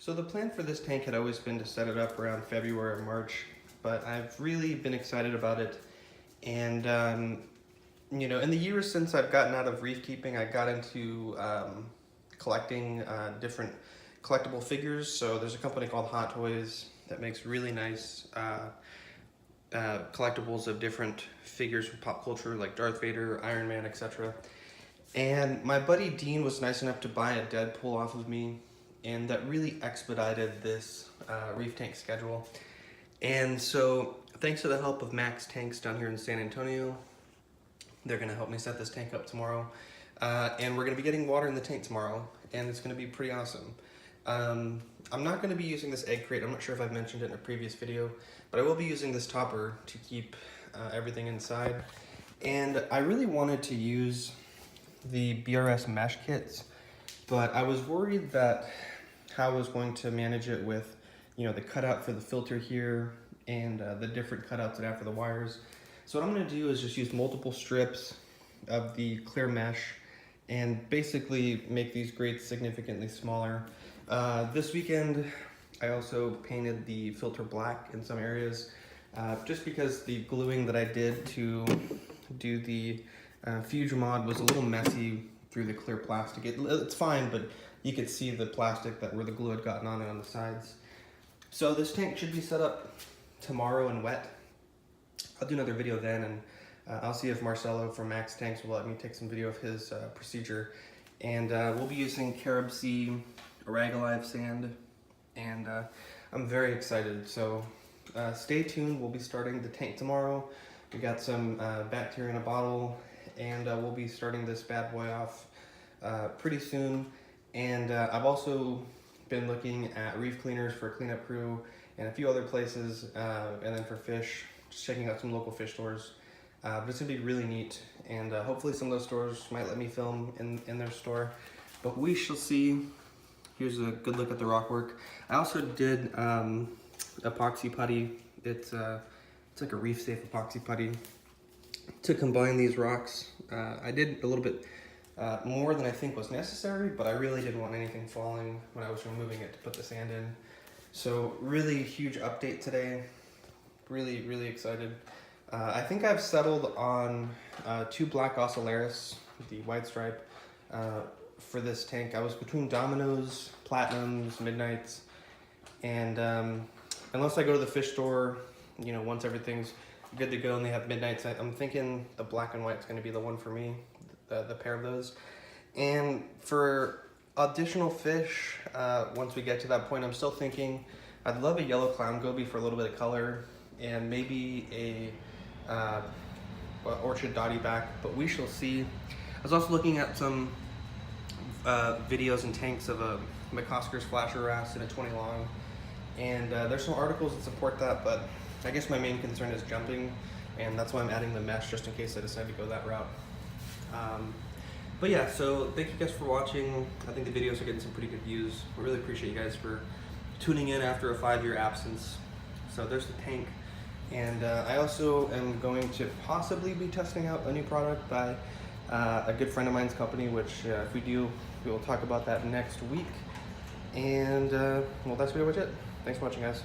So the plan for this tank had always been to set it up around February or March, but I've really been excited about it. And you know, in the years since I've gotten out of reef keeping, I got into collecting different collectible figures. So there's a company called Hot Toys that makes really nice collectibles of different figures from pop culture, like Darth Vader, Iron Man, etc. And my buddy Dean was nice enough to buy a Deadpool off of me, and that really expedited this reef tank schedule. And so thanks to the help of Max Tanks down here in San Antonio, they're gonna help me set this tank up tomorrow. And we're gonna be getting water in the tank tomorrow, and it's gonna be pretty awesome. I'm not gonna be using this egg crate. I'm not sure if I've mentioned it in a previous video, but I will be using this topper to keep everything inside. And I really wanted to use the BRS mesh kits, but I was worried that how I was going to manage it with, you know, the cutout for the filter here and the different cutouts that I have for the wires. So what I'm gonna do is just use multiple strips of the clear mesh and basically make these grates significantly smaller. This weekend, I also painted the filter black in some areas, just because the gluing that I did to do the Fuge mod was a little messy through the clear plastic. It's fine, but you could see the plastic that where the glue had gotten on it on the sides. So this tank should be set up tomorrow and wet. I'll do another video then, and I'll see if Marcelo from Max Tanks will let me take some video of his procedure. And we'll be using Carib Sea Aragalive sand, and I'm very excited. So stay tuned. We'll be starting the tank tomorrow. We got some bacteria in a bottle, and we'll be starting this bad boy off pretty soon. And I've also been looking at reef cleaners for a cleanup crew and a few other places, and then for fish, just checking out some local fish stores. But it's gonna be really neat, and hopefully some of those stores might let me film in their store, but we shall see. Here's a good look at the rock work. I also did epoxy putty. It's like a reef safe epoxy putty to combine these rocks. I did a little bit more than I think was necessary, but I really didn't want anything falling when I was removing it to put the sand in. So really huge update today. Really excited. I think I've settled on 2 black Ocellaris, the white stripe, for this tank. I was between Dominoes, Platinums, Midnights, and unless I go to the fish store, you know, once everything's good to go and they have Midnights, I'm thinking the black and white's gonna be the one for me, the pair of those. And for additional fish, once we get to that point, I'm still thinking I'd love a yellow clown goby for a little bit of color, and maybe a orchid dotty back, but we shall see. I was also looking at some videos and tanks of a McCosker's flasher wrasse in a 20 long, and there's some articles that support that, but I guess my main concern is jumping, and that's why I'm adding the mesh just in case I decide to go that route. But yeah, so thank you guys for watching. I think the videos are getting some pretty good views. I really appreciate you guys for tuning in after a 5-year absence. So there's the tank, and I also am going to possibly be testing out a new product by a good friend of mine's company, which if we do, we will talk about that next week. And well, that's pretty much it. Thanks for watching, guys.